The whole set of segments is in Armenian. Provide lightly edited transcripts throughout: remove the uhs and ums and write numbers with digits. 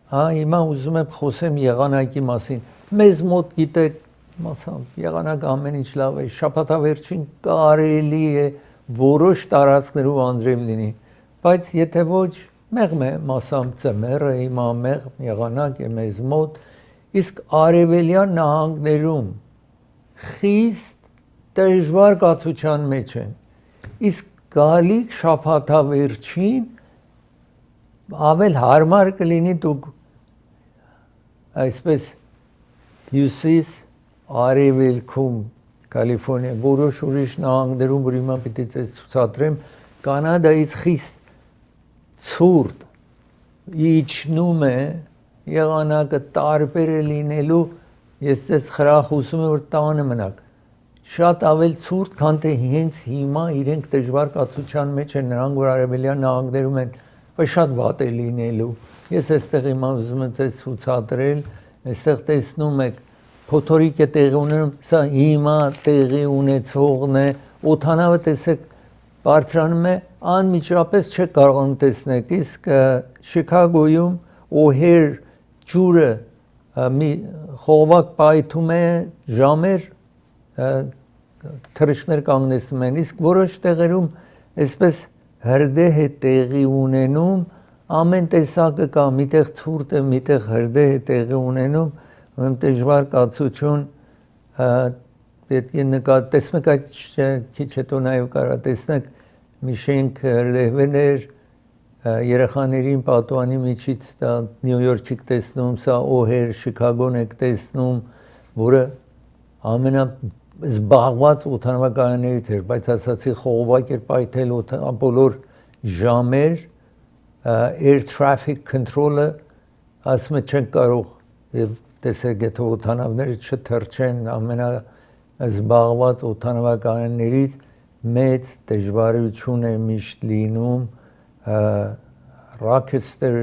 հիմա ուզում եմ խոսեմ եղանակի մասին։ Մեզ մոտ գիտեք, մասամբ եղանակ ամեն ինչ լավ է, շաբաթավերջին կարելի է որոշ տարածքներով անձրև լինի, բայց եթե ոչ, մեղմ է մասամբ ծմերը, հիմա մեղմ եղանակ է մեզ մոտ, իսկ արևելյան նահանգներում խիստ դժվար կացության մեջ են, իսկ գալիք շաբաթավերջին ավել հարմար կլինի դուք այսպես հյուսիս արևելքում Կալիֆորնիա որոշ ուրիշ նահանգներում որ հիմա պիտի ձեզ ցուցադրեմ Կանադայից խիստ ցուրտ իջնում է եղանակը տարբեր է լինելու ես ձեզ խրախուսում եմ որ տանը մնաք շատ ավել ցուրտ քան թե հենց հիմա իրենք դժվար կացության մեջ են նրանք որ արևելյան նահանգներում են բայց շատ վատ է լինելու ես այստեղ հիմա ուզում եմ ձեզ ցուցադրել այստեղ տեսնում եք փոթորիկ է տեղի ունենում սա հիմա տեղի ունեցողն է օդանավը տեսեք բարձրանում է անմիջապես չեք կարողանում տեսնել իսկ Շիկագոյում օհեր ջուրը մի խողովակ պայթում է ժամեր թռիչքներ կանգնեցնում են իսկ որոշ տեղերում այսպես հրդեհ է տեղի ունենում ամեն տեսակը կա միտեղ ցուրտ է միտեղ հրդեհ է տեղի ունենում ում դժվար կացություն պետք է նկատի տեսնեք այդ քիչ հետո նաև կարա տեսնեք մի շենք հրդեհվել էր երեխաներին պատուանի միջից դա Նյու Յորքից տեսնում սա օհեր Շիկագոն եք տեսնում որը զբաղված օդանավակայաններից էր, բայց ասացի խողովակ էր պայթել բոլոր ժամեր air traffic control-ը ասում է չեն կարող եւ տեսեք եթե օդանավները չթռչեն ամենազբաղված օդանավակայաններից մեծ դժվարություն է միշտ լինում Rochester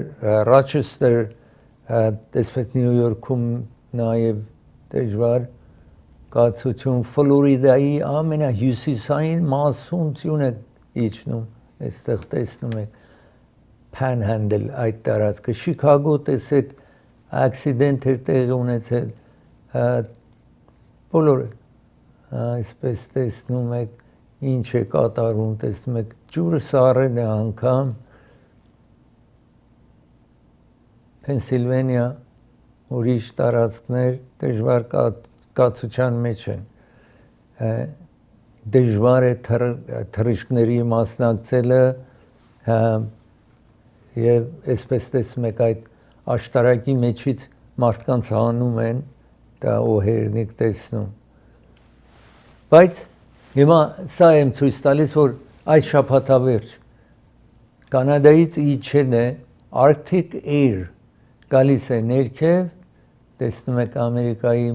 տեսպես Նյու Յորքում նաեւ դժվար կացություն Ֆլորիդայի ամենահյուսիսային մասում ցյուն է իջնում այստեղ տեսնում եք Panhandle այդ տարածքը Շիկագո տեսեք accident էր տեղի ունեցել բոլորը այսպես տեսնում եք ինչ է կատարվում տեսնում եք ջուրը սառն է անգամ Pennsylvania ուրիշ տարածքներ դժվար կացության մեջ են դժվար է թռիչքների մասնակցելը եւ այսպես տեսնում եք այդ աշտարակի մեջից մարդկանց հանում են դա օհերն եք տեսնում բայց հիմա սա եմ ցույց տալիս որ այս շաբաթավերջ Կանադայից իջել է Arctic Air գալիս է ներքև տեսնում եք Ամերիկայի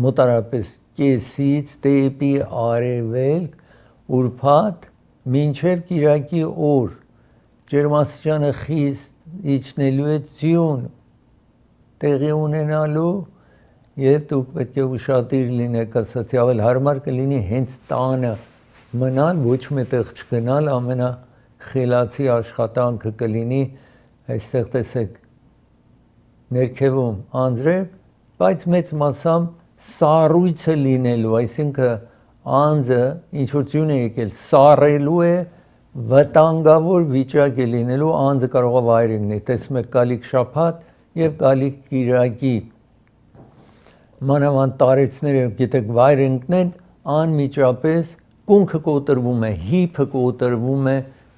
մոտարապես կեսից դեպի արևելք ուրբաթ մինչև կիրակի օր ջերմաստիճանը խիստ իջնելու է ձյուն տեղի ունենալու եւ դուք պետք է ուշադիր լինեք ասացի ավել հարմար կլինի հենց տանը մնալ ոչ մետեղ չգնալ ամենախելացի աշխատանքը կլինի այստեղ տեսեք ներքևում անձրև բայց մեծ մասամբ սառույցը լինելու, այսինքն անձը ինչ որ ձյուն է եկել, սառելու է, վտանգավոր վիճակ է լինելու, անձը կարող է վայր ընկնել, տեսնում եք գալիք շաբաթ եւ գալիք կիրակի մանավանդ տարեցները գիտեք վայր ընկնեն, անմիջապես կունքը կոտրվում է, հիփը կոտրվում է,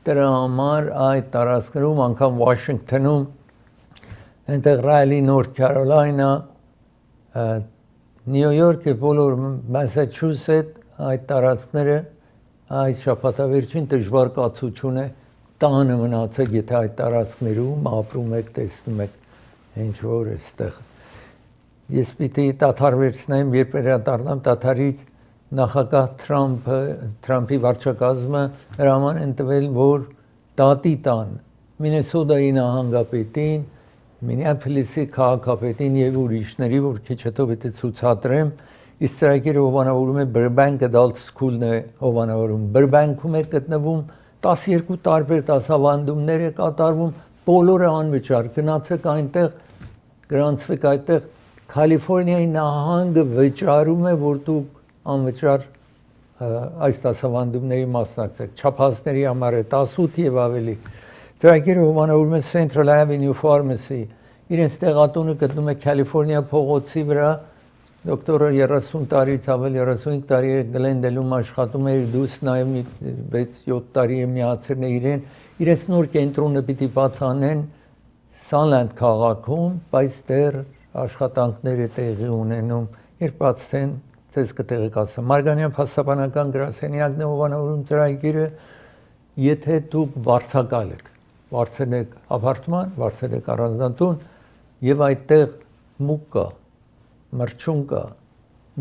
դրա համար այդ տարածքներում անգամ Վաշինգտոնում այնտեղ Ռայլի, Նորթ Քարոլայնա, Նյու Յորք եւ բոլոր Մասաչուսեթ այդ տարածքները այդ շաբաթավերջին դժվար կացություն է տանը մնացեք եթե այդ տարածքներում ապրում եք տեսնում եք ինչ որ էստեղ ես պիտի դադարվեցնեմ երբ վերադառնամ դադարից նախագահ Թրամփի վարչակազմը հրաման են տվել որ դատի տան Մինեսոտայի նահանգապետին Մինեապոլիսի քաղաքապետին եւ ուրիշների որ քիչ հետո պետք է ցուցադրեմ իսկ ծրագիրը հովանավորում է Burbank Adult School-ն է հովանավորում Burbank-ում է գտնվում 12 տարբեր դասավանդումներ է կատարվում բոլորը անվճար գնացեք այնտեղ գրանցվեք այդտեղ Կալիֆոռնիայի նահանգը վճարում է, որ դուք անվճար այս դասավանդումների մասնակցեք, չափածների համար է 18 եւ ավելի։ Ծրագիրը հովանավորում է Central Avenue Pharmacy, իրենց տեղատունը գտնում է Կալիֆոռնիա փողոցի վրա, դոկտորը 30 տարից ավել 35 տարի է Գլենդելում աշխատում է, իր դուս նաեւ 6-7 տարի է միացել է իրեն, իրենց նոր կենտրոնը պիտի բաց անեն Sunland քաղաքում, բայց դեռ աշխատանքները տեղի ունենում, երբ բացեն Ձեզ կտեղեկացնեմ, Մարգարյան փաստաբանական գրասենյակն է հովանավորում ծրագիրը, եթե դուք վարձակալ եք, վարձել եք ապարտման, վարձել եք առանձնատուն եւ այդտեղ մուկ կա, մրջուն կա,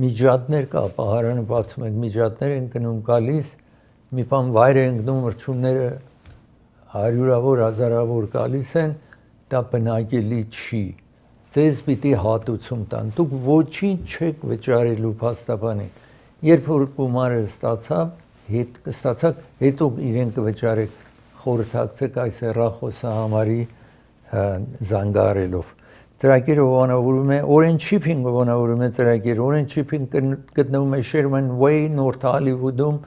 միջատներ կա, պահարանը բացում եք, միջատներ են գնում գալիս, մի բան վայր են գնում, մրջունները հարյուրավոր, հազարավոր գալիս են, դա բնակելի չի։ Ձեզ պիտի հատուցում տան, դուք ոչինչ չեք վճարելու փաստաբանին, երբ որ գումարը ստացաք, հետո իրեն կվճարեք, խորհրդակցեք այս հեռախոսահամարի զանգահարելով։ Ծրագիրը հովանավորում է, Orange Shipping հովանավորում է ծրագիրը, Orange Shipping գտնվում է Sherman Way, North Hollywood-ում,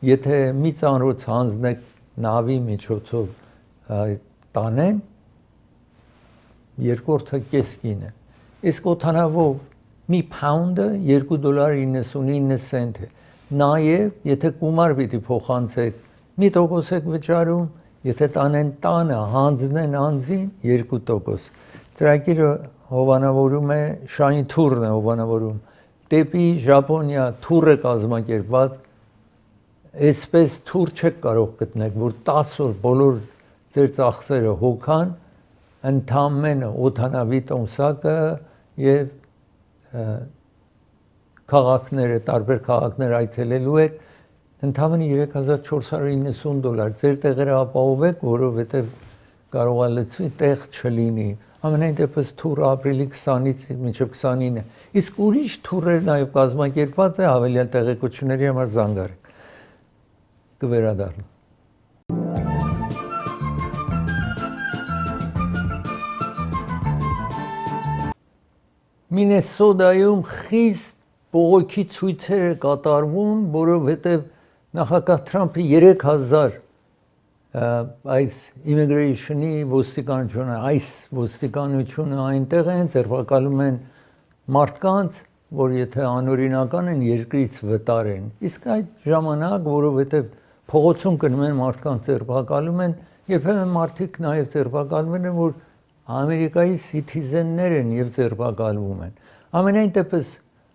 եթե մի ծանրոց հանձնեք նավի միջոցով տանեն, երկրորդը կեսկին է։ Իսկ օդանավով մի փաունդը $2.99 է։ Նաև, եթե գումար պիտի փոխանցեք, մի տոկոս եք վճարում, եթե տանեն տանը, հանձնեն անձին 2%։ Ծրագիրը հովանավորում է, Շանի թուրն է հովանավորում, դեպի Ժապոնիա թուր է կազմակերպված, այսպես թուր չեք կարող գտնեք, որ 10 օր բոլոր ձեր ծախսերը հոգան, ընդամենը օդանավի տոմսակը եւ քաղաքները, տարբեր քաղաքներ այցելելու եք, ընդամենը $3490, ձեր տեղերը ապահովեք, որովհետեւ կարող է լցվի տեղ չլինի։ Ամենայն դեպս թուրը ապրիլի 20-ից մինչև 29-ը։ Իսկ ուրիշ թուրեր նաեւ կազմակերպված է, հավելյալ տեղեկությունների համար զանգարեք։ Կվերադառնամ։ Մինեսոդայում խիստ բողոքի ցույցեր է կատարվում, որովհետև նախագահ Թրամփը 3000 այս immigration-ի ոստիկանությունը, այս ոստիկանությունը այնտեղ են, ձերբակալում են մարդկանց, որ եթե անօրինական են, երկրից վտարեն։ Իսկ այդ ժամանակ, որովհետև փողոցում գնում են մարդկանց ձերբակալում են, երբեմն մարդիկ նաև ձերբակալում են, որ Ամերիկայի citizen-ներ են եւ ձերբակալվում են։ Ամենայն դեպս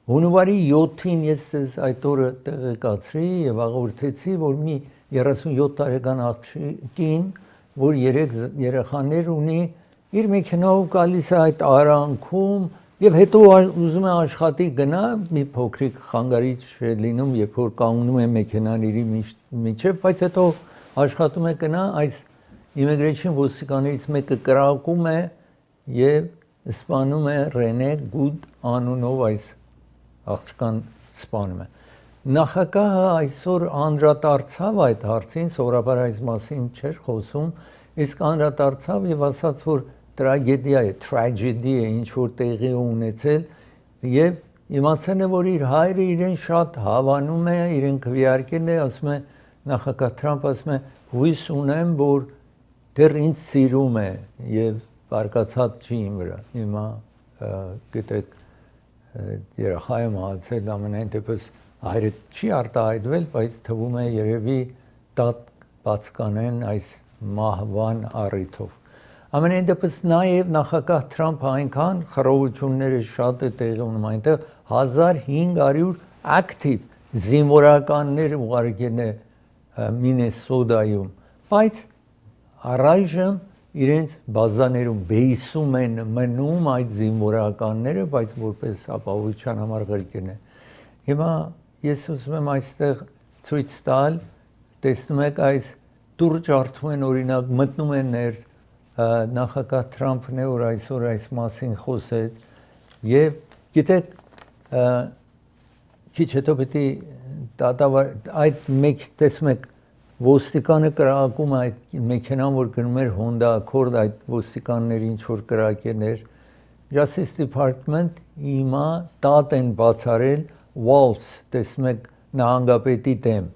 հունվարի 7-ին ես ձեզ այդ օրը տեղեկացրի եւ աղոթեցի, որ մի 37 տարեկան աղջիկին, որ 3 երեխաներ ունի, իր մեքենայով գալիս է այդ արանքում եւ հետո ուզում է աշխատի գնա, մի փոքրիկ խանգարիչ է լինում, երբ որ կանգնում է մեքենաների միջև, բայց հետո աշխատում է գնա, այս Immigration ոստիկաններից մեկը կրակում է եւ սպանում է Ռենե Գուդ անունով այս աղջկան սպանում է։ Նախագահը այսօր անդրադարձավ այդ հարցին, սովորաբար այս մասին չէր խոսում, իսկ անդրադարձավ եւ ասաց, որ տրագեդիա է, tragedy է, ինչ որ տեղի ունեցել եւ իմացել է, որ իր հայրը իրեն շատ հավանում է, իրեն քվեարկել է, ասում է նախագահ Թրամփը ասում է հույս ունեմ, որ դեռ ինձ սիրում է եւ բարկացած չի իմ վրա։ Հիմա գիտեք երախայը մահացել, ամենայն դեպս հայրը չի արտահայտվել, բայց թվում է երևի դատ բաց կանեն այս մահվան առիթով։ Ամենայն դեպս նաեւ նախագահ Թրամփը այնքան խռովությունները շատ է տեղի ունենում այնտեղ 1500 active զինվորականներ ուղարկել է Մինեսոդայում, բայց առայժմ իրենց բազաներում բեյսում են մնում այդ զինվորականները, բայց որպես ապահովության համար ղրկեն է։ Հիմա ես ուզում եմ այստեղ ցույց տալ, տեսնում եք այս դուռ ջարդում են օրինակ մտնում են ներս, նախագահ Թրամփն է որ այսօր այս մասին խոսեց եւ գիտեք քիչ հետո պետք է դատավար այդ մեկ տեսնում եք ոստիկանը կրակում այդ մեքենան որ գնում էր Honda Accord այդ ոստիկանների ինչ որ կրակել էր Justice Department հիմա դատ են բացարել Walz, տեսնում եք նահանգապետի դեմ,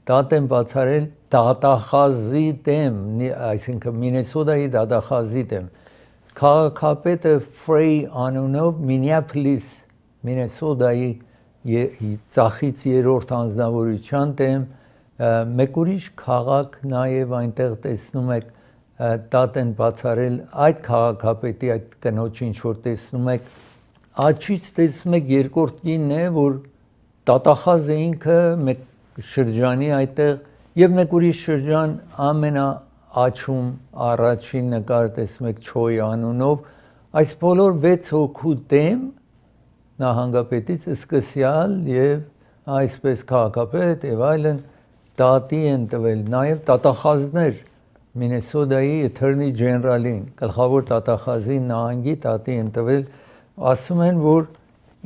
դատ են բացարել դատախազի դեմ, այսինքն Մինեսոտայի դատախազի դեմ, քաղաքապետը Frey անունով Minneapolis, Մինեսոտայի ծախից երրորդ անձնավորության դեմ, մեկ ուրիշ քաղաք նաև այնտեղ տեսնում եք դատ են բացարել այդ քաղաքապետի այդ կնոջ ինչ որ տեսնում եք աչից տեսնում եք երկրորդ կինն է որ դատախազը ինքը մեկ շրջանի այդտեղ եւ մեկ ուրիշ շրջան ամենա աչում առաջին նկար տեսնում եք Չոյ անունով այս բոլոր 6 հոգու դեմ նահանգապետից սկսյալ եւ այսպես քաղաքապետ եւ այլն դատի են տվել նաեւ դատախազներ Մինեսոտայի Attorney General-ին, գլխավոր դատախազի նահանգի դատի են տվել, ասում են, որ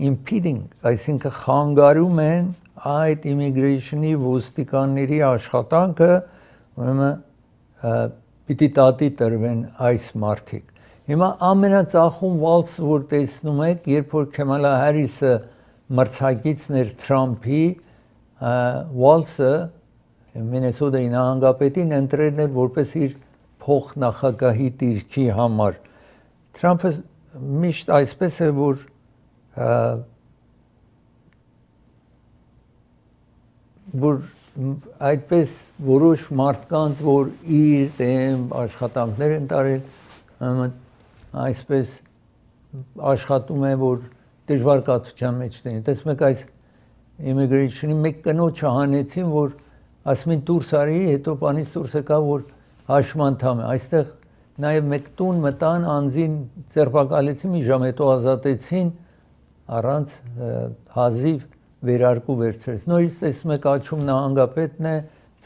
impeding, այսինքն խանգարում են այդ immigration-ի ոստիկանների աշխատանքը, ուրեմն պիտի դատի տրվեն այս մարդիկ։ Հիմա ամենածախում Walz-ը, որ տեսնում եք, երբ որ Քեմալա Հարիսը մրցակիցն էր Թրամփի, Walz-ը Մինեսոտայի նահանգապետին ընտրել էր որպես իր փոխնախագահի դիրքի համար։ Թրամփը միշտ այսպես է որ այդպես որոշ մարդկանց որ իր դեմ աշխատանքներ են տարել այսպես աշխատում է որ դժվարկացության մեջ դեն։ Տեսնում եք այս immigration-ի մեկ կնոջը հանեցին որ ասում են դուրս արի, հետո բանից դուրս եկա որ հաշմանդամ է։ Այստեղ նաև մեկ տուն մտան անձին ձերբակալեցին, մի ժամ հետո ազատեցին առանց հազիվ վերարկու վերցրեց։ Նորից տեսնում եք աչում նահանգապետն է,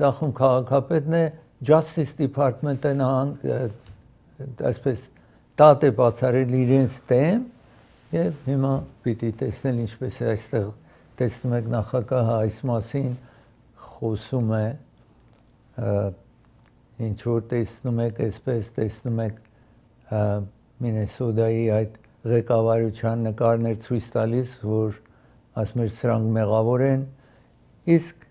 ծախում քաղաքապետն է, Justice Department-ը այսպես դատ է բացարել իրենց դեմ եւ հիմա պիտի տեսնել ինչպես է այստեղ տեսնում եք նախագահը այս մասին խոսում է ինչ որ տեսնում եք այսպես տեսնում եք Մինեսոտայի այդ ղեկավարության նկարներ ցույց տալիս որ ասում էր սրանք մեղավոր են իսկ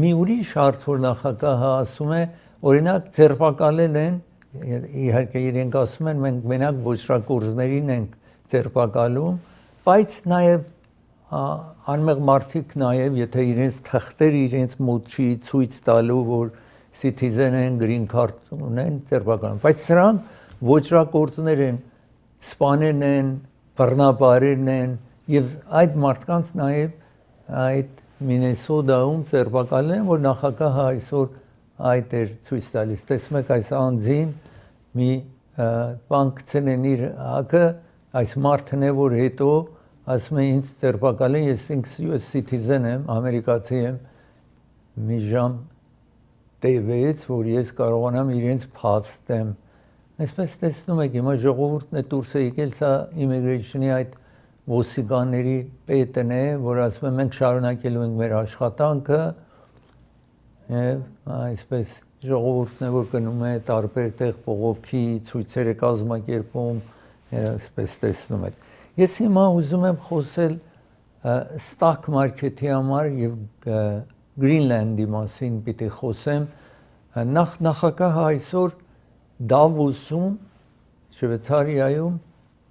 մի ուրիշ հարց որ նախագահը ասում է օրինակ ձերբակալել են իհարկե իրենք ասում են մենք մենակ ոչրակորձներին ենք ձերբակալում բայց նաև անմեղ մարդիկ նաև եթե իրենց թղթեր իրենց մոտ չի ցույց տալու որ citizen են green card ունեն ձերբակալում բայց սրանք ոչրակորձներ են սպաներն են բռնապարերն են եւ այդ մարդկանց նաև այդ Մինեսոտայում ձերբակալել են որ նախագահը այսօր այդ էր ցույց տալիս տեսնում եք այս անձին մի բան գցել են իր հակը այս մարդն է որ հետո ասում են ինձ ձերբակալեն ես US citizen եմ ամերիկացի եմ մի ժամ տևեց որ ես կարողանամ իրենց փաստեմ այսպես տեսնում եք հիմա ժողովուրդն է դուրս է եկել սա immigration-ի այդ ոստիկանների պետն է որ ասում են մենք շարունակելու ենք մեր աշխատանքը եւ այսպես ժողովուրդն է որ գնում է տարբեր տեղ բողոքի ցույցեր է կազմակերպում այսպես տեսնում եք ես հիմա ուզում եմ խոսել stock market-ի համար եւ Greenland-ի մասին պիտի խոսեմ նախագահը այսօր Դավոսում Շվեյցարիայում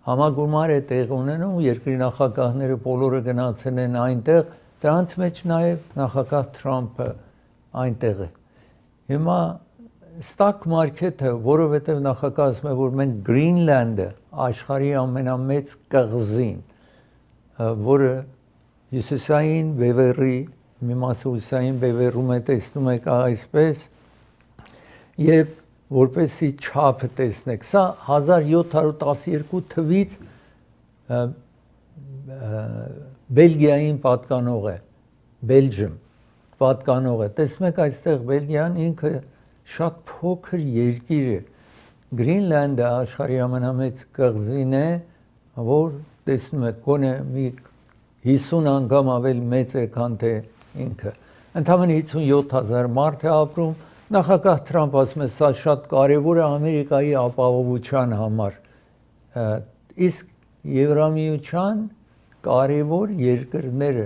համագումար է տեղ ունենում երկրի նախագահները բոլորը գնացել են այնտեղ դրանց մեջ նաև նախագահ Թրամփը այնտեղ է հիմա stock market-ը որովհետև նախագահը ասում է որ մենք Greenland-ը աշխարհի ամենամեծ կղզին որը հյուսիսային բևեռի մի մասը հյուսիսային բևեռում է տեսնում եք այսպես եւ որպեսի չափը տեսնեք սա 1712 թվից Բելգիային պատկանող է Belgium պատկանող է տեսնում եք այստեղ Բելգիան ինքը շատ փոքր երկիր է Greenland-ը աշխարհի ամենամեծ կղզին է որ տեսնում եք գոնե մի 50 անգամ ավել մեծ է քան թե ինքը ընդամենը 57000 մարդ է ապրում նախագահ Թրամփ ասում է սա շատ կարևոր է Ամերիկայի ապահովության համար իսկ Եվրամիության կարևոր երկրները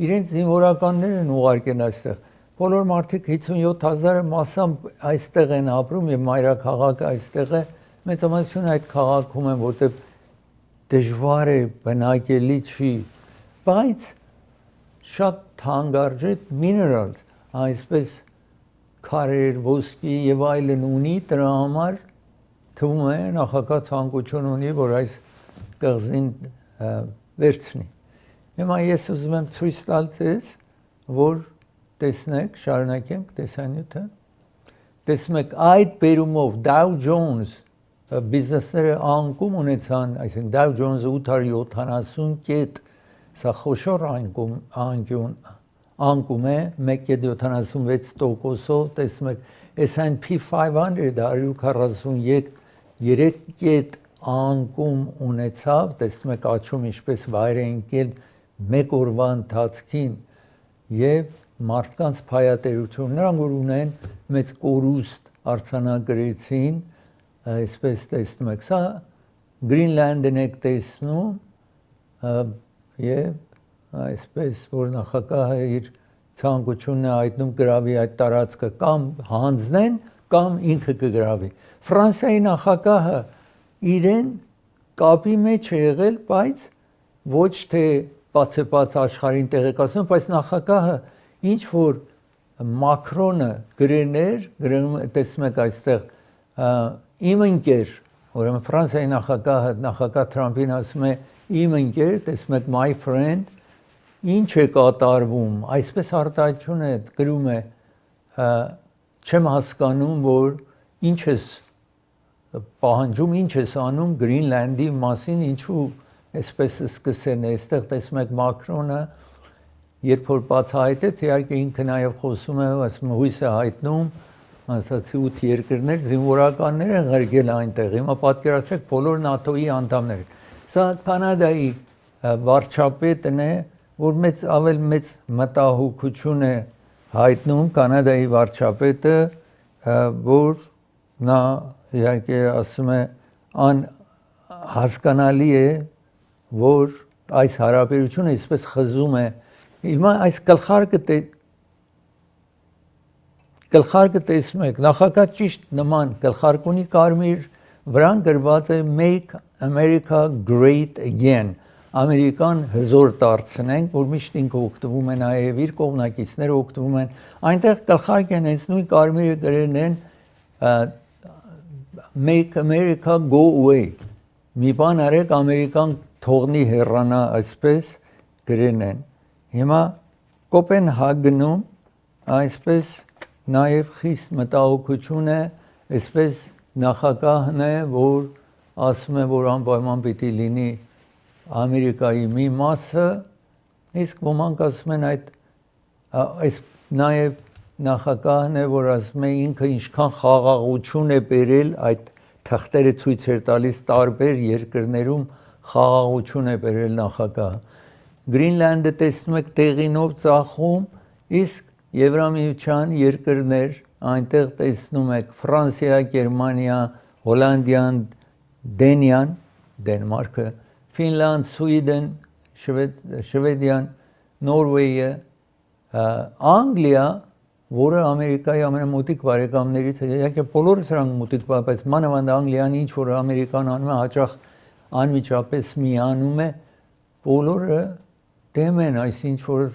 իրենց զինվորականներ են ուղարկեն այստեղ բոլոր մարդիկ 57,000-ը մասամբ այստեղ են ապրում եւ մայրաքաղաքը այստեղ է մեծամասնությունը այդ քաղաքում են որտեղ դժվար է բնակելի չի բայց շատ թանկարժեք minerals այսպես քարեր, ոսկի եւ այլն ունի դրա համար թվում է նախագահ ցանկություն ունի որ այս կղզին վերցնի հիմա ես ուզում եմ ցույց տալ ձեզ որ տեսնեք շարունակենք տեսանյութը տեսնում եք այդ բերումով Dow Jones բիզնեսները անկում ունեցան այսինքն Dow Jones-ը 870 կետ սա խոշոր անկում է 1.76%-ով տեսնում եք S&P 500-ը 143 կետ անկում ունեցավ տեսնում եք աչում ինչպես վայր է ընկել մեկ օրվա ընթացքին եւ մարդկանց փայատերություն նրանք որ ունեն մեծ կորուստ արձանագրեցին այսպես տեսնում եք սա Գրինլանդն եք տեսնում եւ այսպես որ նախագահը իր ցանկությունն է հայտնում գրավի այդ տարածքը կամ հանձնեն կամ ինքը կգրավի Ֆրանսիայի նախագահը իրեն կապի մեջ է եղել բայց ոչ թե բացեպաց աշխարհին տեղեկացնում բայց նախագահը ինչ որ Մակրոնը գրեներ տեսնում եք այստեղ իմ ընկեր ուրեմն Ֆրանսիայի նախագահը նախագահ Թրամփին ասում է իմ ընկեր տեսնում եք my friend ինչ է կատարվում այսպես արտահայտություն է գրում է չեմ հասկանում որ ինչ ես պահանջում ինչ ես անում Գրինլանդի մասին ինչու այսպես սկսեն այստեղ տեսնում եք Մակրոնը երբ որ բացահայտեց իհարկե ինքը նաև խոսում է ասում հույս է հայտնում ասացի 8 երկրներ զինվորականներ են ղրկել այնտեղ հիմա պատկերացրեք բոլոր ՆԱՏՕ-ի անդամներ սա կանադայի վարչապետն է որ մեծ մտահոգություն է հայտնում կանադայի վարչապետը որ նա իհարկե ասում է հասկանալի է որ այս հարաբերությունը այսպես խզում է հիմա այս գլխարկը տեսնում եք նախագահ ճիշտ նման գլխարկ ունի կարմիր վրան գրված է Make America Great Again Ամերիկան հզոր դարձնենք որ միշտ ինքը օգտվում է նաև իր կողմնակիցները օգտվում են այնտեղ գլխարկ են այս նույն կարմիրը գրել են Make America Go Away մի բան արեք Ամերիկան թողնի հեռանա այսպես գրել են հիմա Կոպենհագնում այսպես նաև խիստ մտահոգություն է այսպես նախագահն է որ ասում է որ անպայման պիտի լինի Ամերիկայի մի մասը իսկ ոմանք ասում են այս նաև նախագահն է որ ասում է ինքը ինչքան խաղաղություն է բերել այդ թղթերը ցույց էր տալիս տարբեր երկրներում խաղաղություն է բերել նախագահը Գրինլանդը տեսնում եք տեղինով ծախում իսկ Եվրամիության երկրներ այնտեղ տեսնում եք Ֆրանսիա, Գերմանիա, Հոլանդիան, Դենիան, Դենմարկը, Ֆինլանդ, Սուիդեն, Շվեդիան, Նորվեյը, Անգլիա, որը Ամերիկայի ամենամոտիկ բարեկամներից է, իհարկե բոլորը սրանք մոտիկ բայց մանավանդ Անգլիան ինչ որ Ամերիկան անում է հաճախ անմիջապես միանում է, բոլորը դեմ են այս ինչ որ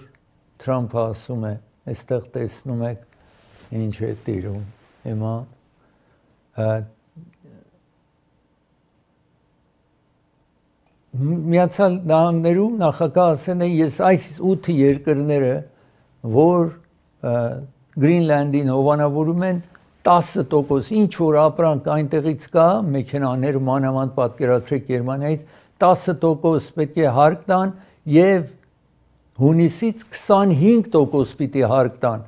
Թրամփը ասում է, այստեղ տեսնում եք ինչ է տիրում հիմա Միացյալ Նահանգներում նախագահ ասել է ես այս 8 երկրները որ Գրինլանդին հովանավորում են 10% ինչ որ ապրանք այնտեղից կա մեքենաներ մանավանդ պատկերացրեք Գերմանիայից 10% պետք է հարկ տան եւ հունիսից 25% պիտի հարկ տան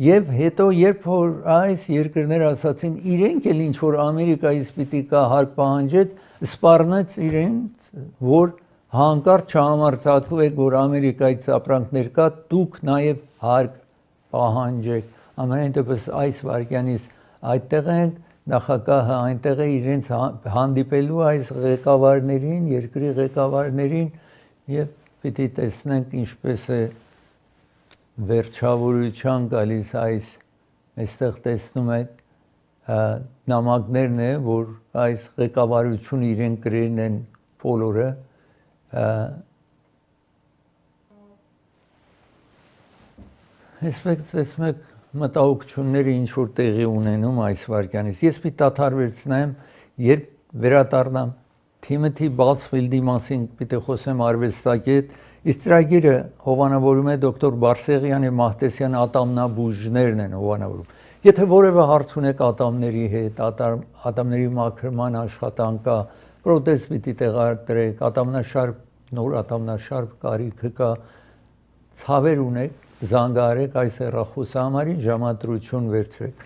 եւ հետո երբ որ այս երկրները ասացին իրենք էլ ինչ որ Ամերիկայից պիտի կա հարկ պահանջեց սպառնեց իրենց որ հանկարծ չհամարձակվեք որ Ամերիկայից ապրանքներ կա դուք նաեւ հարկ պահանջեք ամենայն դեպս այս վարքյանից այդտեղ ենք նախագահը այնտեղ է իրենց հանդիպելու այս ղեկավարներին, երկրի ղեկավարներին եւ պիտի տեսնենք ինչպես է վերջավորության գալիս այս այստեղ տեսնում եք նամակներն է որ այս ղեկավարությունը իրեն գրել են բոլորը այսպես մեկ մտահոգությունները ինչ որ տեղի ունենում այս վարքյանից ես պիտի դադարեցնեմ երբ վերադառնամ Թիմոթի Բասֆիլդի մասին պիտի խոսեմ արվեստագետ իսկ ծրագիրը հովանավորում է դոկտոր Բարսեղյանի Մահտեսյան ատամնաբուժներն են հովանավորում եթե որևէ հարց ունեք ատամների հետ ատամների մաքրման աշխատանք կա պրոթեզ պիտի տեղադրեք ատամնաշարժ նոր ատամնաշարժ կարիքը կա ցավեր ունեք զանգահարեք այս հեռախոսահամարին ժամադրություն վերցրեք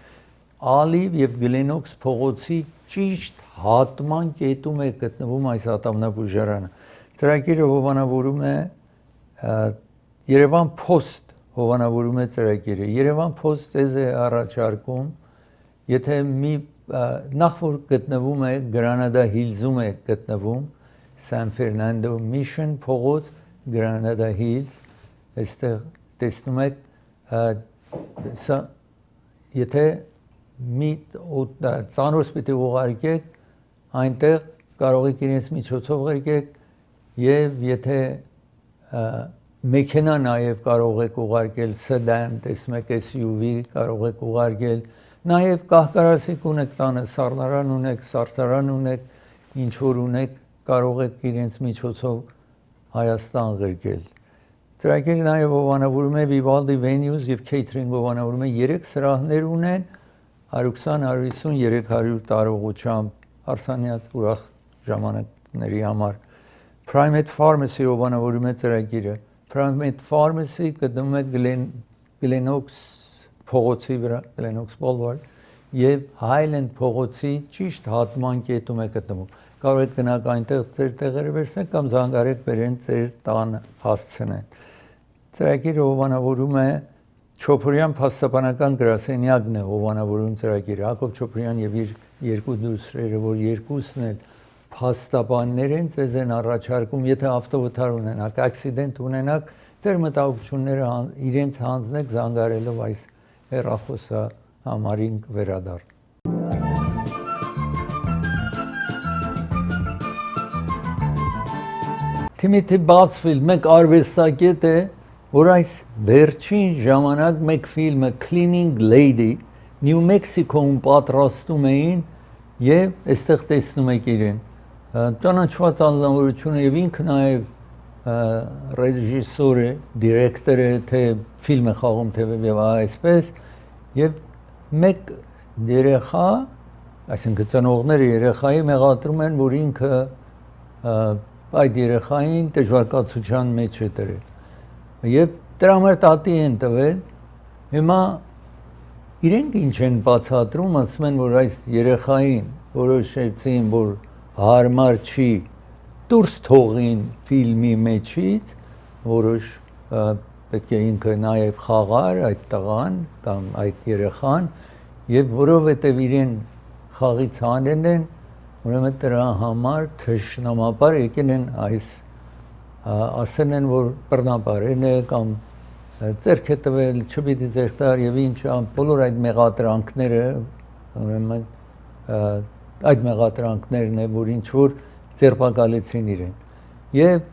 Ալիվ եւ Գլենոքս փողոցի ճիշտ հատման կետում է գտնվում այս ատամնաբուժարանը ծրագիրը հովանավորում է Երևան Post հովանավորում է ծրագիրը Երևան Post ձեզ է առաջարկում եթե մի նախ որ գտնվում է Գրանադա Հիլզում է գտնվում San Fernando Mission փողոց Granada Hills այստեղ տեսնում եք սա եթե մի ծանոթ պիտի ուղարկեք այնտեղ կարող եք իրենց միջոցով ղեկեք եւ եթե մեքենա նաեւ կարող եք ուղարկել sedan տեսնում եք SUV կարող եք ուղարկել նաեւ կահկարասիկ ունեք տանը սառնարան ունեք սարսարան ունեք ինչ որ ունեք կարող եք իրենց միջոցով Հայաստան ղեկել Ծրագիրը նաև հովանավորում է Vivaldi Venues եւ Catering հովանավորում է 3 սրահներ ունեն 120, 150, 300 տարողությամբ հարսանյաց ուրախ ժամանակների համար Primate Pharmacy հովանավորում է ծրագիրը Primate Pharmacy գտնվում է Glenox փողոցի վրա Glenox Boulevard եւ Highland փողոցի ճիշտ հատման կետում է գտնվում կարող եք գնալ այնտեղ ձեր տեղերը վերցնել կամ զանգարեք բերեն ձեր տան հասցնեն Ծրագիրը հովանավորում է Չոփորյան փաստաբանական գրասենյակն է հովանավորում ծրագիրը Հակոբ Չոփորյան եւ իր երկու դուստրերը որ երկուսն էլ փաստաբաններ են ձեզ են առաջարկում եթե ավտովթար ունենաք ակսիդենտ ունենաք ձեր մտահոգությունները իրենց հանձնեք զանգարելով այս հեռախոսը համարին վերադառ Թիմոթի Բասֆիլդ մեկ արվեստագետ է որ այս վերջին ժամանակ մեկ ֆիլմը Cleaning Lady New Mexico-ում պատրաստում էին եւ այստեղ տեսնում եք իրեն ճանաչված անձնավորություն եւ ինքը նաեւ ռեժիսոր է, դիրեկտոր է, թե ֆիլմ է խաղում թե եւ այսպես եւ մեկ երեխա, այսինքն ծնողները երեխայի մեղադրում են, որ ինքը այդ երեխային դժվարկացության մեջ է դրել եւ դրա համար տատի են տվել հիմա իրենք ինչ են բացատրում ասում են որ այս երեխային որոշեցին որ հարմար չի դուրս թողին ֆիլմի մեջից որոշ պետք է ինքը նաև խաղար այդ տղան կամ այդ երեխան եւ որովհետեւ իրեն խաղից հանեն են ուրեմն դրա համար թշնամաբար եկել են այս ասեն են որ բռնաբարեն է կամ ձեռք է տվել չպիտի ձեռք տար եւ ինչ բոլոր այդ մեղադրանքները ուրեմն այդ մեղադրանքներն է որ ինչ որ ձերբակալեցին իրեն եւ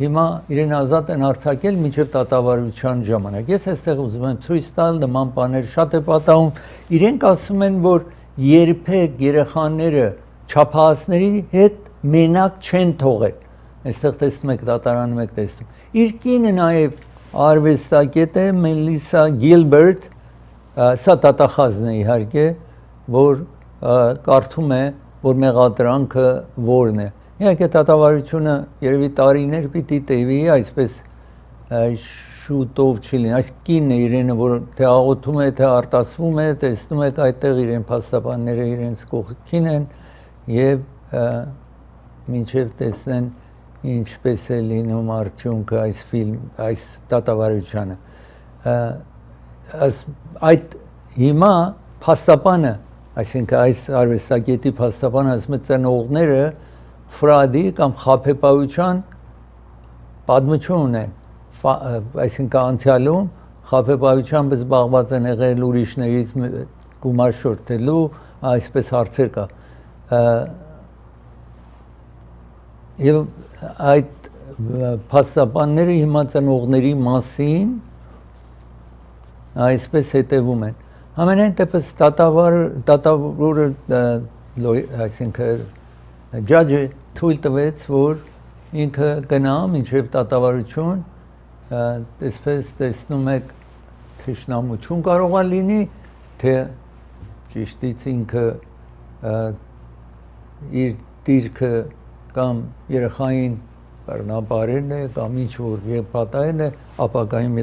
հիմա իրեն ազատ են արձակել մինչեւ դատավարության ժամանակ ես այստեղ ուզում եմ ցույց տալ նման բաներ շատ է պատահում իրենք ասում են որ երբեք երեխաները չափահասների հետ մենակ չեն թողել այստեղ տեսնում եք դատարանում եք տեսնում իր կինը նաեւ արվեստագետ է Մելիսա Գիլբերտ սա դատախազն է իհարկե որ կարդում է որ մեղադրանքը որն է իհարկե դատավարությունը երևի տարիներ պիտի տևի այսպես շուտով չի լինի այս կինն է իրենը որ թե աղոթում է թե արտասվում է տեսնում եք այդտեղ իրեն փաստաբանները իրենց կողքին են եւ մինչեւ տեսնեն ինչպես է լինում արդյունքը այս ֆիլմ այս դատավարությանը այդ հիմա փաստաբանը այսինքն այս արվեստագետի փաստաբան ասում է ծնողները ֆրադի կամ խաբեբայության պատմություն ունեն, այսինքն անցյալում խաբեբայությամբ զբաղված են եղել ուրիշներից գումար շորթելու, այսպես հարցեր կա։ Եվ այդ փաստաբանները հիմա ծնողների մասին այսպես հետևում են։ Ամենայն դեպս դատավորը այսինքն ջաջը թույլ տվեց, որ ինքը գնա մինչև դատավարություն, այսպես տեսնում եք թշնամություն կարող է լինի, թե ճիշտից ինքը իր դիրքը կամ երեխային բռնաբարելն է կամ ինչ որ պատահելն է, ապագայում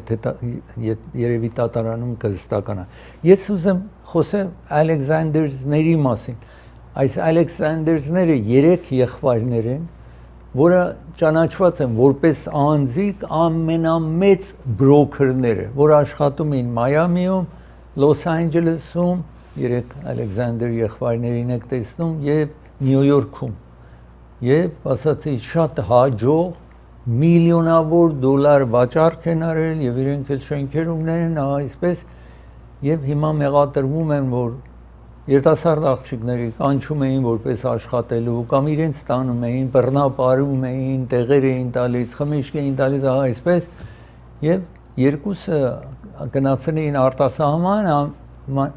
երևի դատարանում կհստականա։ Ես ուզեմ խոսեմ Ալեքսանդրսների մասին։ Այս Ալեքսանդրսները 3 եղբայրներ են, որը ճանաչված են որպես անձիկ ամենամեծ բրոքերները, որ աշխատում էին Մայամիում, Լոս Անջելեսում, 3 Ալեքսանդր եղբայրներին եք տեսնում, եւ Նյու Յորքում։ Եվ ասացի շատ հաջող միլիոնավոր դոլար վաճառք են արել եւ իրենք էլ շենքեր ունեն, այսպես, եւ հիմա մեղադրվում են, որ երիտասարդ աղջիկների կանչում էին որպես աշխատելու կամ իրենց տանում էին, բռնապարում էին, տեղեր էին տալիս, խմիչք էին տալիս, այսպես, եւ երկուսը գնացել էին արտասահման,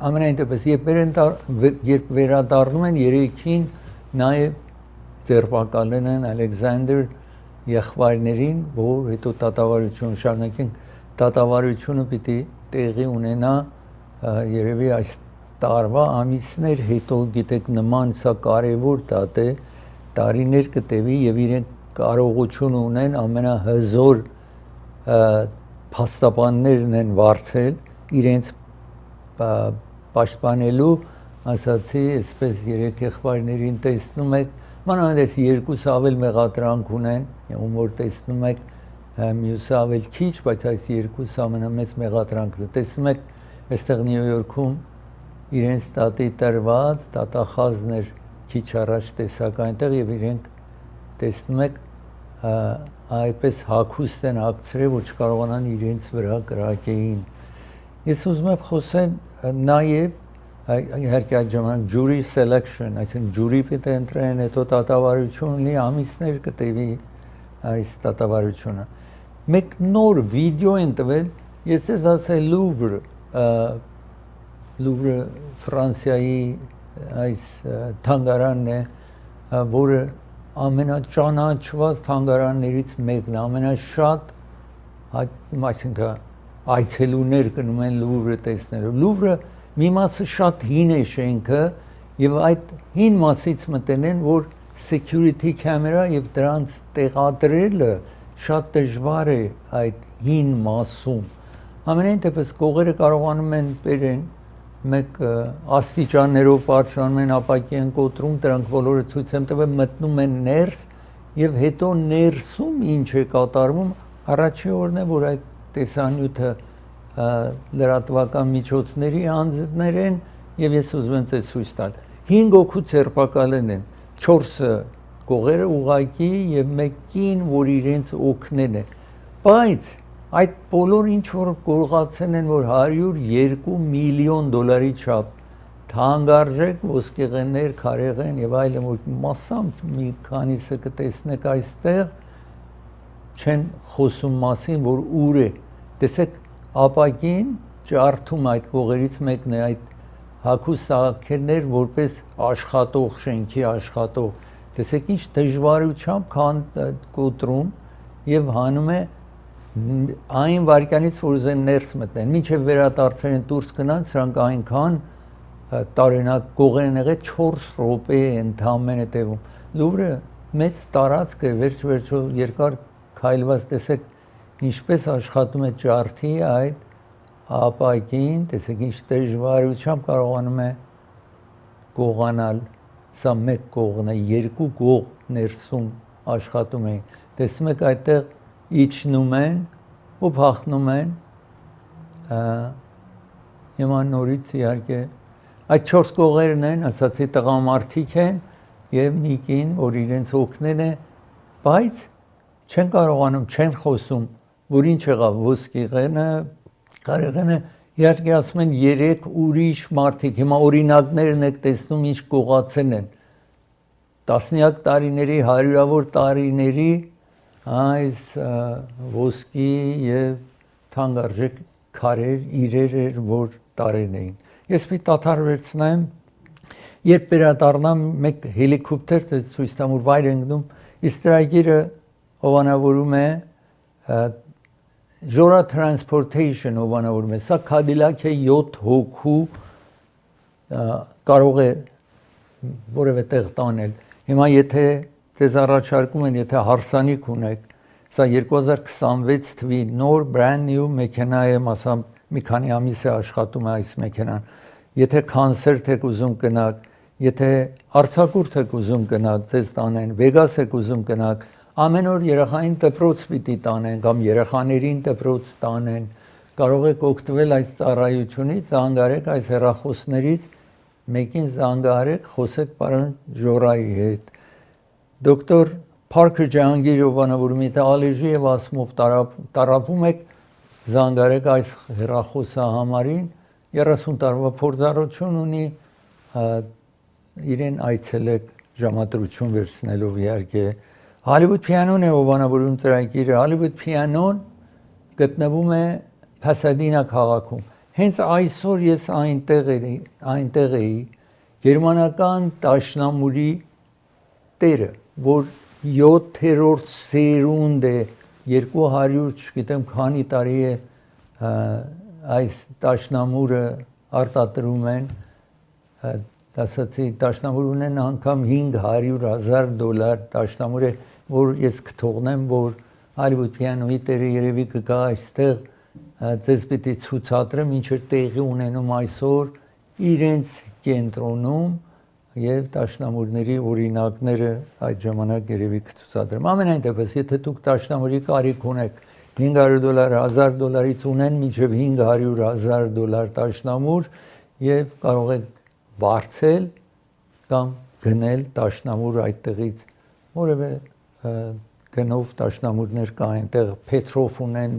ամենայն դեպս երբ վերադառնում են երեքին նաեւ ձերբակալել են Ալեքսանդր եղբայրներին, որ հետո դատավարություն շարունակեն, դատավարությունը պիտի տեղի ունենա երևի այս տարվա ամիսներ հետո, գիտեք, նման սա կարևոր դատ է, տարիներ կտևի եւ իրենք կարողություն ունեն ամենահզոր փաստաբաններն են վարձել իրենց պաշտպանելու, ասացի, այսպես 3 եղբայրներին տեսնում եք, մանավանդ երկուսը ավել մեղադրանք ունեն, ում որ տեսնում եք, մյուսը ավել քիչ, բայց այս երկուսը ամենամեծ մեղադրանքն է։ Տեսնում եք, այստեղ Նյու Յորքում իրենց տատի տրված դատախազներ քիչ առաջ տեսակ այնտեղ եւ իրենք տեսնում եք այդպես հագուստ են հագցրել, որ չկարողանան իրենց վրա կրակեին։ Ես ուզում եմ խոսեմ նաեւ իհարկե այդ ժամանակ jury selection, այսինքն ջուրի պիտի ընտրեն, հետո դատավարություն ունի, ամիսներ կտևի այս դատավարությունը։ Մեկ նոր վիդեո են տվել, ես ես ասել Լուվրը Ֆրանսիայի այս թանգարանն է, որը ամենաճանաչված թանգարաններից մեկն է, ամենաշատ, այսինքն այցելուներ գնում են Լուվրը տեսնելու։ Լուվրը մի մասը շատ հին է շենքը եւ այդ հին մասից մտեն որ security camera եւ դրանց տեղադրելը շատ դժվար է այդ հին մասում։ Ամենայն դեպս կողերը կարողանում են բերեն մեկ աստիճաններով բարձրանում են ապակի են կոտրում, դրանք բոլորը ցույց եմ տվել, մտնում են ներս եւ հետո ներսում ինչ է կատարվում, առաջի օրն է որ այդ տեսանյութը լրատվական միջոցների անձներ են եւ ես ուզում եմ ձեզ ցույց տալ 5 հոգու ձերբակալեն են 4-ը կողերը ուղակի եւ մեկին որ իրենց օգնել են բայց այդ բոլոր ինչ որ գողացել են որ 102 միլիոն դոլարի չափ թանկարժեք ոսկեղեններ քարեղեն եւ այլն որ մասամբ մի քանիսը կտեսնեք այստեղ չեն խոսում մասին որ ուր է տեսեք ապակին ջարդում այդ կողերից մեկն է այդ հագուստ աղքերներ որպես աշխատող շենքի աշխատող տեսեք ինչ դժվարությամբ կան կոտրում եւ հանում է այն վարքյանից որ ուզեն ներս մտնեն մինչեւ վերադարձել են դուրս գնան սրանք այնքան տարօրինակ կողեր են եղել 4 րոպե ընդամենը տևում Լուվրը մեծ տարածք է վերջ-վերջո երկար քայլված տեսեք ինչպես աշխատում է ջարդի այդ ապակին, տեսեք ինչ դժվարությամբ կարողանում է կողանալ, սա մեկ կողն է, երկու կող ներսում աշխատում էին, տեսնում եք այդտեղ իջնում են ու փախնում են, հիմա նորից իհարկե Այդ 4 կողերն են, ասացի տղամարդիկ են եւ մի կին, որ իրենց օգնել է, բայց չեն կարողանում, չեն խոսում, որ ինչ եղավ ոսկիղենը, կարեղենը, իհարկե ասում են 3 ուրիշ մարդիկ, հիմա օրինակներն եք տեսնում ինչ կողացել են, տասնյակ տարիների, հարյուրավոր տարիների այս ոսկի եւ թանկարժեք քարեր, իրեր էր, որ տարեն էին։ Ես մի տաթար վերցնեմ, երբ վերադառնամ մեկ հելիկոպտեր ցույց տամ, որ վայր ընկնում, իսկ ծրագիրը հովանավորում է Zora Transportation հովանավորում է, սա Cadillac է 7 հոգու կարող է որևէ տեղ տանել։ Հիմա եթե ձեզ առաջարկում են, եթե հարսանիք ունեք, սա 2026 թվի նոր brand new մեքենա է, մասամբ մի քանի ամիս է աշխատում է այս մեքենան։ Եթե կոնցերտ եք ուզում գնաք, եթե արձակուրդ եք ուզում գնաք, ձեզ տանեն, Վեգաս եք ուզում գնաք, ամեն օր երեխային դպրոց պիտի տանեն կամ երեխաներին դպրոց տանեն, կարող եք օգտվել այս ծառայությունից, զանգարեք այս հեռախոսներից, մեկին զանգարեք, խոսեք պարոն Ժորայի հետ։ Դոկտոր Parker Ջահանգիր հովանավորումի թե ալերժի եւ ասմով տարապում եք, զանգարեք այս հեռախոսը համարին, 30 տարվա փորձառություն ունի, իրեն այցելեք ժամադրություն վերցնելով իհարկե։ Hollywood Piano-ն է հովանավորում ծրագիրը, Hollywood Piano-ն գտնվում է Pasadena քաղաքում։ Հենց այսօր ես այնտեղ էի գերմանական դաշնամուրի տերը, որ 7-րդ սերունդ է, 200 չգիտեմ քանի տարի է այս դաշնամուրը արտադրում են, ասացի դաշնամուր ունեն անգամ $500,000 դաշնամուր է, որ ես կթողնեմ, որ Hollywood Piano-ի տերը երևի կգա այստեղ, ձեզ պիտի ցուցադրեմ ինչ էր տեղի ունենում այսօր իրենց կենտրոնում եւ դաշնամուրների օրինակները այդ ժամանակ երևի կցուցադրեմ։ Ամենայն դեպս, եթե դուք դաշնամուրի կարիք ունեք, $500, $1,000-ից ունեն մինչև $500,000 դաշնամուր եւ կարող եք վարձել կամ գնել դաշնամուր այդտեղից, որևէ գնով դաշնամուրներ կա այնտեղ, Պետրոֆ ունեն,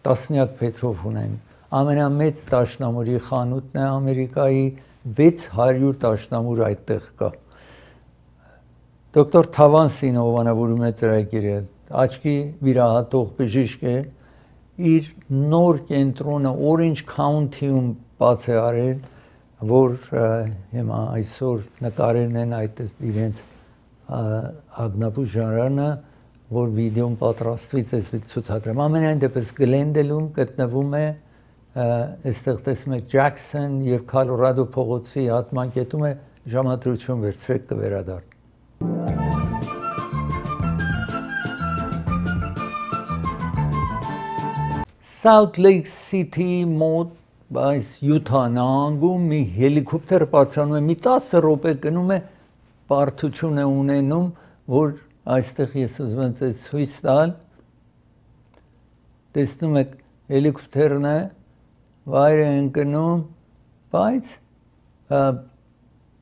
տասնյակ Պետրոֆ ունեն, ամենամեծ դաշնամուրի խանութն է Ամերիկայի, 600 դաշնամուր այդտեղ կա։ Դոկտոր Թավանսին հովանավորում է ծրագիրը, աչքի վիրահատող բժիշկ է, իր նոր կենտրոնը Orange County-ում բաց է արել, որ հիմա այսօր նկարերն են այդ իրենց ագնապու ժանրանը, որ վիդեոն պատրաստվից այսպես ցուցադրեմ։ Ամենայն դեպս Գլենդելում գտնվում է, այստեղ տեսնում եք Ջաքսոն եւ Քոլորադո փողոցի հատմանկետում է, ժամադրություն վերցրեք կվերադառնա։ South Lake City մոտ այս Յութա նահանգում մի հելիկոպտեր բարձրանում է, մի 10 րոպե գնում է, բարդություն է ունենում, որ այստեղ ես ուզում եմ ձեզ ցույց տալ։ Տեսնում եք հելիկոպտերն է, վայր է ընկնում, բայց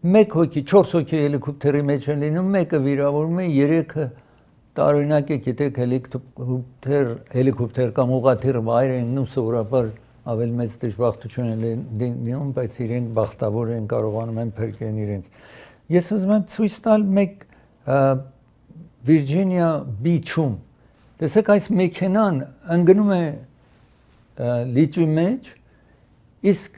մեկ հոգի, 4 հոգի հելիկոպտերի մեջ են լինում, մեկը վիրավորում է, 3-ը տարօրինակ է, գիտեք հելիկոպտեր կամ ուղղաթիռ վայր է ընկնում, սովորաբար ավելի մեծ դժբախտություն է լինում, բայց իրենք բախտավոր են, կարողանում են փրկեն իրենց։ Ես ուզում եմ ցույց տալ մեկ Վիրջինիա Բիչում։ Տեսեք այս մեքենան ընկնում է լիճի մեջ, իսկ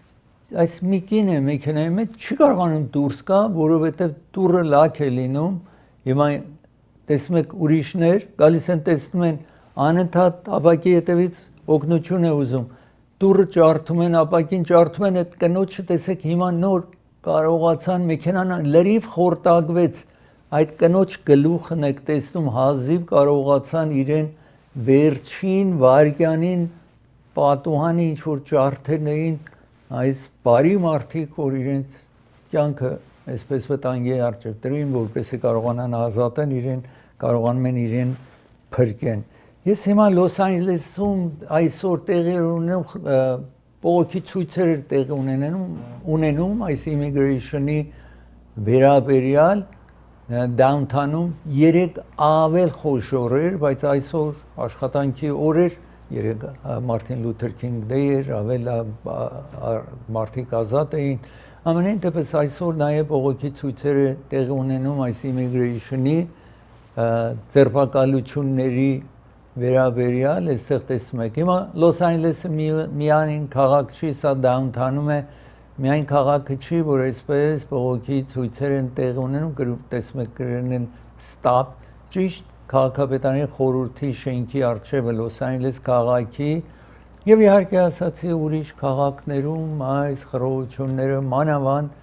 այս մի կինը մեքենայի մեջ չի կարողանում դուրս գա, որովհետև դուռը լաք է լինում, հիմա տեսնում եք ուրիշներ, գալիս են տեսնում են անընդհատ ապակի հետևից օգնություն է ուզում, դուռը ջարդում են, ապակին ջարդում են, այդ կնոջը տեսեք հիմա նոր կարողացան մեքենան լրիվ խորտակվեց, այդ կնոջ գլուխն եք տեսնում հազիվ կարողացան իրեն վերջին վայրկյանին պատուհանի ինչ որ ջարդել էին այս բարի մարդիկ, որ իրենց կյանքը այսպես վտանգի առջև դրին, որպեսզի կարողանան ազատեն իրեն, կարողանում են իրեն փրկեն։ Ես հիմա Լոս Անջելեսում այսօր տեղի ունեմ բողոքի ցույցեր տեղի ունենում այս immigration-ի վերաբերյալ downtown-ում 3 ավել խոշոր էր, բայց այսօր աշխատանքի օր էր, 3 Մարտին Լութեր Քինգ Դեյ էր, ավել մարդիկ ազատ էին, ամենայն դեպս այսօր նաև բողոքի ցույցերը տեղի ունենում այս immigration-ի ձերբակալությունների վերաբերյալ, այստեղ տեսնում եք, հիմա Լոս Անջելեսը միայն քաղաք չի, սա downtown-ում է, միայն քաղաքը չի, որ այսպես բողոքի ցույցեր են տեղի ունենում, տեսնում եք գրել են stop, ճիշտ քաղաքապետարանի խորհրդի շենքի առջևը Լոս Անջելես քաղաքի եւ իհարկե ասացի ուրիշ քաղաքներում այս խռովությունները մանավանդ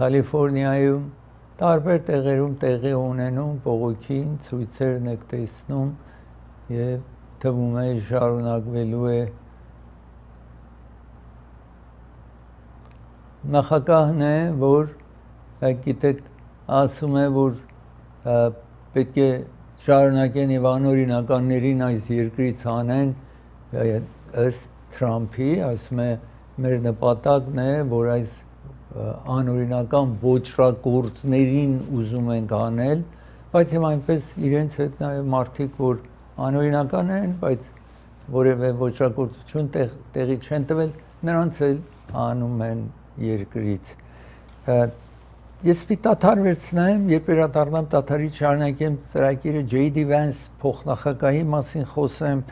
Կալիֆոռնիայում տարբեր տեղերում տեղի ունենում բողոքի ցույցերն եք տեսնում եւ թվում է շարունակվելու է նախագահն է, որ գիտեք ասում է, որ պետք է շարունակեն եւ անօրինականներին այս երկրից հանեն ըստ Թրամփի, ասում է մեր նպատակն է, որ այս անօրինական ոճրագործներին ուզում ենք անել, բայց հիմա այնպես իրենց հետ նաեւ մարդիկ, որ անօրինական են, բայց որևէ ոճրագործություն տեղի չեն տվել, նրանց էլ անում են երկրից։ Ես պիտաթար վերցնեմ, երբ վերադառնամ Տաթարից շարունակեմ ծրագիրը J.D. Vance փոխնախագահի մասին խոսեմ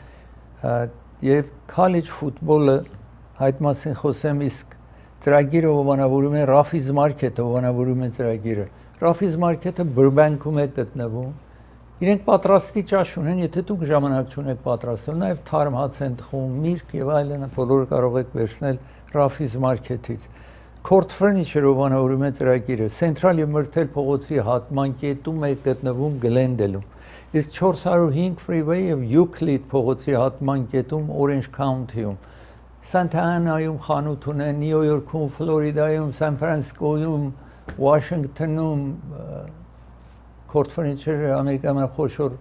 եւ college ֆուտբոլը այդ մասին խոսեմ, իսկ ծրագիրը հովանավորում է Raffi's Market-ը, հովանավորում է ծրագիրը։ Raffi's Market-ը Burbank-ում է գտնվում։ Իրենք պատրաստի ճաշ ունեն, եթե դուք ժամանակ չունեք պատրաստել, նաեւ թարմ հաց են տխում, միրգ եւ այլն, բոլորը կարող եք վերցնել Raffi's Market-ից։ Court Furniture-ով անավորում է ծրագիրը, Central եւ Myrtle փողոցի հատման կետում է գտնվում Glendale-ում։ Իսկ 405 Freeway եւ Euclid փողոցի հատման կետում Orange County-ում։ Santa Ana-ում խանութ ունեն, Նյու Յորքում, Ֆլորիդայում, Սան Ֆրանցիսկոյում, Washington-ում Court Furniture-ը Ամերիկայի ամենախոշոր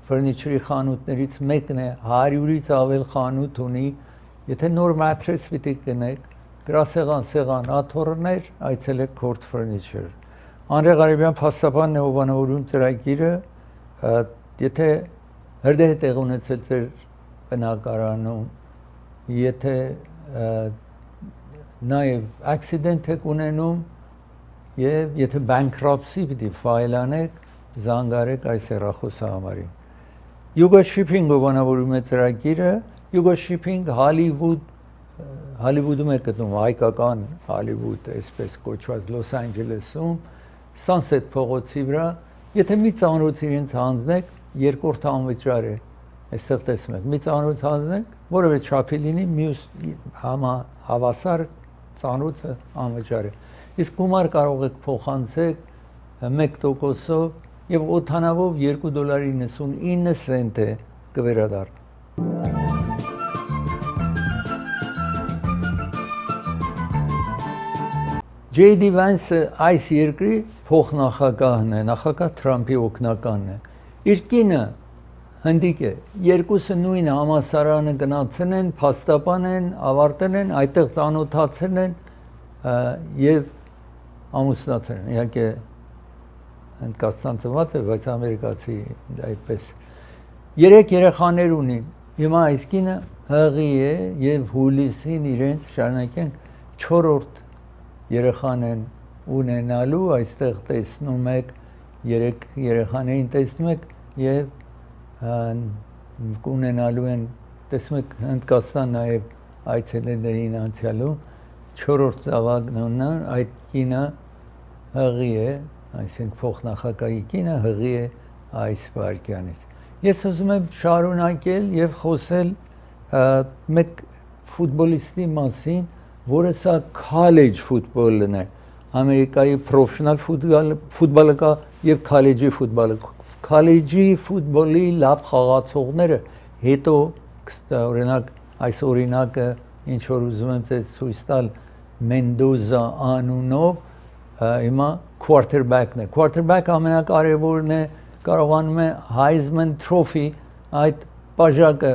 ֆուրնիչերի խանութներից մեկն է, 100-ից ավել խանութ ունի, եթե նոր mattress պիտի գնեք, գրասեղան, սեղան, աթոռներ, այցելեք Court Furniture։ Անրե Ղարեբյան փաստաբանն է հովանավորում ծրագիրը, եթե հրդեհ տեղ ունեցել ձեր բնակարանում, եթե նաև accident եք ունենում եւ եթե bankruptcy պիտի ֆայլ անեք, զանգարեք այս հեռախոսահամարին։ Yugo Shipping-ով անավորում է ծրագիրը, Yugo Shipping Հոլիվուդում է գտնվում, հայկական Հոլիվուդ, այսպես կոչված Լոս Անջելեսում, Sunset փողոցի վրա, եթե մի ծանոթ իրենց հանձնեք, երկրորդ անվճար է, այստեղ տեսնում եք, մի ծանոթ հանձնեք, որևէ չափի լինի, մյուս հավասար ծանոթը անվճար է։ Իսկ գումար կարող եք փոխանցեք 1%-ով եւ օդանավով $2.99 է կվերադառնա։ J.D. Vance-ը այս երկրի փոխնախագահն է, նախագահ Թրամփի օգնականն է։ Իր կինը հնդիկ է, երկուսը նույն համալսարանը գնացել են, փաստաբան են, ավարտել են, այդտեղ ծանոթացել են եւ ամուսնացել են։ Իհարկե հնդկաստան ծնված է, բայց ամերիկացի այդպես։ 3 երեխաներ ունի։ Հիմա այս կինը հղի է եւ հուլիսին իրենց շարունակեն 4-րդ երեխան են ունենալու, այստեղ տեսնում եք 3 երեխաներին տեսնում եք եւ ունենալու են, տեսնում եք Հնդկաստան նաեւ այցելել էին անցյալում 4-րդ զավակն ունեն, այդ կինը հղի է, այսինքն փոխնախագահի կինը հղի է այս վարքյանից։ Ես ուզում եմ շարունակել եւ խոսել մեկ ֆուտբոլիստի մասին, որը սա college ֆուտբոլն է, Ամերիկայի պրոֆեսիոնալ ֆուտբոլը կա եւ college ֆուտբոլը։ College ֆուտբոլի լավ խաղացողները հետո օրինակ այս օրինակը ինչ որ ուզում եմ ձեզ ցույց տալ Մենդոզա անունով հիմա quarterback-ն է։ Quarterback ամենակարևորն է, կարողանում է Heisman Trophy այդ բաժակը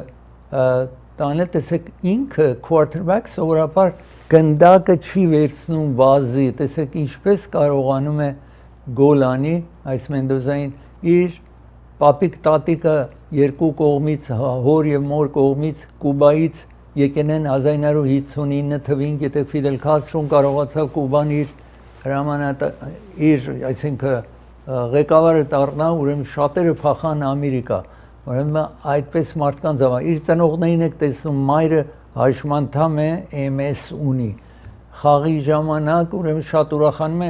տանել, տեսեք ինքը quarterback սովորաբար գնդակը չի վերցնում վազի, տեսեք ինչպես կարողանում է գոլ անի այս Մենդոզային իր պապիկ տատիկը երկու կողմից հոր եւ մոր կողմից Կուբայից եկեն են 1959 թվին, գիտեք Ֆիդել Քաստրոն կարողացավ Կուբան իր հրամանատար իր այսինքն ղեկավարը դառնա, ուրեմն շատերը փախան Ամերիկա, ուրեմն այդպես մարդկանց ավա իր ծնողներին եք տեսնում մայրը հաշմանդամ է MS ունի խաղի ժամանակ ուրեմն շատ ուրախանում է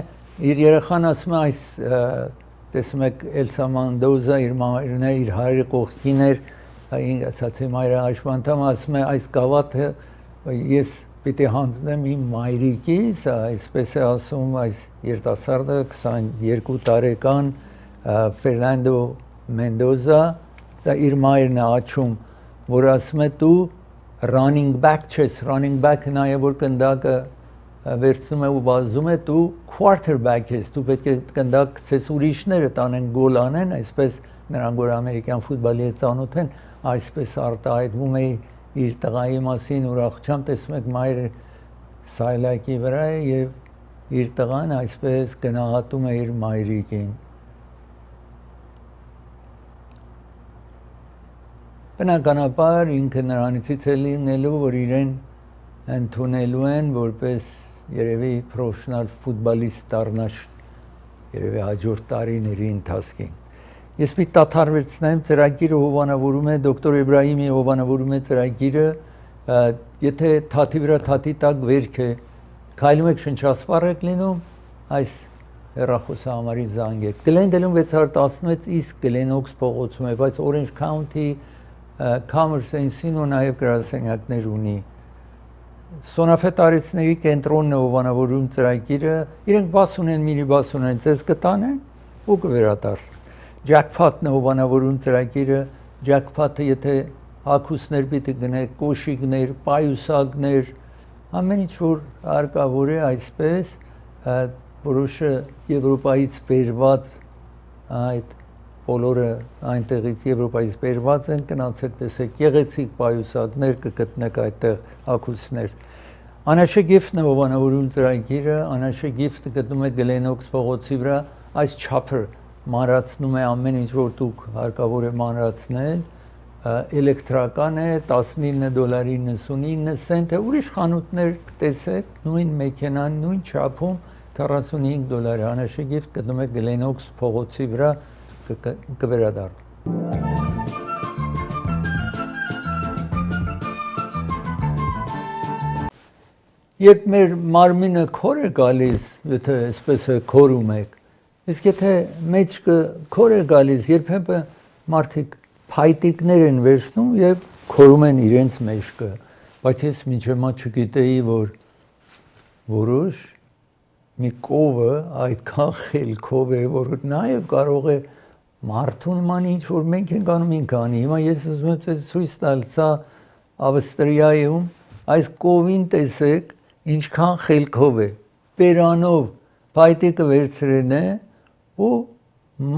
իր երեխան ասում է այս տեսնում եք Էլսա Մանդոզա իր մայրն է իր հայրը կողքին էր ասացի մայրը հաշմանդամ ասում է այս գավաթը ես պիտի հանձնեմ իմ մայրիկիս, այսպես է ասում այս երիտասարդը 22 տարեկան Ֆերնանդո Մենդոզա, դա իր մայրն է աչում, որ ասում է դու running back չես, running back-ը նաև որ գնդակը վերցնում է ու վազում է, դու quarterback ես, դու պետք է գնդակ գցես ուրիշները տանեն գոլ անեն, այսպես նրանք որ ամերիկյան ֆուտբոլի հետ ծանոթ են, այսպես արտահայտվում է իր տղայի մասին ուրախությամբ տեսնում եք մայրը սայլակի վրա է եւ իր տղան այսպես գնահատում է իր մայրիկին բնականաբար ինքը նրանցից է լինելու որ իրեն ընդունելու են որպես երևի պրոֆեսիոնալ ֆուտբոլիստ դառնա երևի հաջորդ տարիների ընթացքին Ես պիտի տաթարվեցնեմ ծրագիրը հովանավորում է դոկտոր Էբրահիմի հովանավորում է ծրագիրը եթե թաթի վրա թաթի տակ վերք է քայլում եք շնչասպառ եք լինում այս հեռախոսահամարի զանգեք Գլենդելում 616 իսկ Գլենոքս փողոցում է բայց Orange County Commerce-ին ու նաև գրասենյակներ ունի Սոնաֆե տարեցների կենտրոնն է հովանավորում ծրագիրը իրենք բաս ունեն մինիբաս ունեն ձեզ կտանեն ու կվերադառնան Jackpot-ն է հովանավորում ծրագիրը, Jackpot-ը եթե հագուստներ պիտի գնեք, կոշիկներ, պայուսակներ, ամեն ինչ որ հարկավոր է այսպես, որոշը Եվրոպայից բերված այդ բոլորը այնտեղից Եվրոպայից բերված են, գնացեք տեսեք գեղեցիկ պայուսակներ կգտնեք այդտեղ հագուստներ։ Անաշե գիֆտն է հովանավորում ծրագիրը, Անաշե գիֆտը գտնում եք Գլենոքս փողոցի վրա, այս չափը մանրացնում է ամեն ինչ որ դուք հարկավոր է մանրացնել էլեկտրական է $19.99 ուրիշ խանութներ տեսեք նույն մեքենան նույն չափում $45 Անաշե գիֆտ գտնում եք Գլենոքս փողոցի վրա կվերադառնա Երբ մեր մարմինը քոր է գալիս, եթե այսպես է քորում եք, իսկ եթե մեջքը քոր է գալիս, երբեմն մարդիկ փայտիկներ են վերցնում եւ քորում են իրենց մեջքը, բայց ես մինչև մա չգիտեի, որ որոշ մի կովը այդքան խելքով է, որ նաեւ կարող է մարդուն ման ինչ որ մենք ենք անում ինքը անի։ Հիմա ես ուզում եմ ցույց տալ, սա Ավստրիայում այս կովին տեսեք ինչքան խելքով է պերանով փայտիկը վերցրեն է ու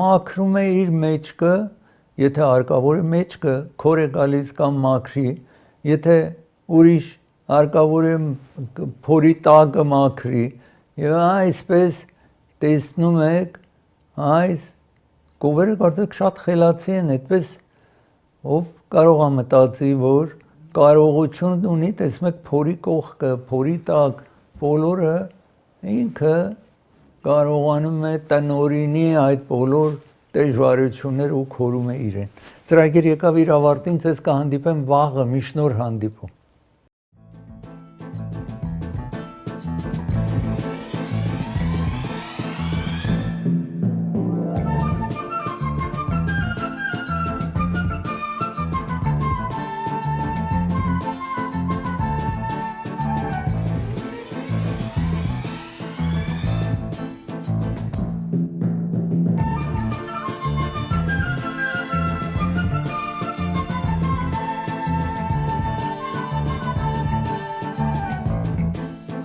մաքրում է իր մեջքը եթե հարկավոր է մեջքը քոր է գալիս կամ մաքրի եթե ուրիշ հարկավոր է փորի տակը մաքրի եւ այսպես տեսնում եք այս կովերը կարծեք շատ խելացի են այդպես ով կարող է մտածի որ կարողություն ունի տեսնում եք փորի կողքը, փորի տակ, բոլորը ինքը կարողանում է տնօրինի այդ բոլոր դժվարություններ ու քորում է իրեն։ Ծրագիր եկավ իր ավարտին, ցես կհանդիպեմ վաղը մի շնոր հանդիպում։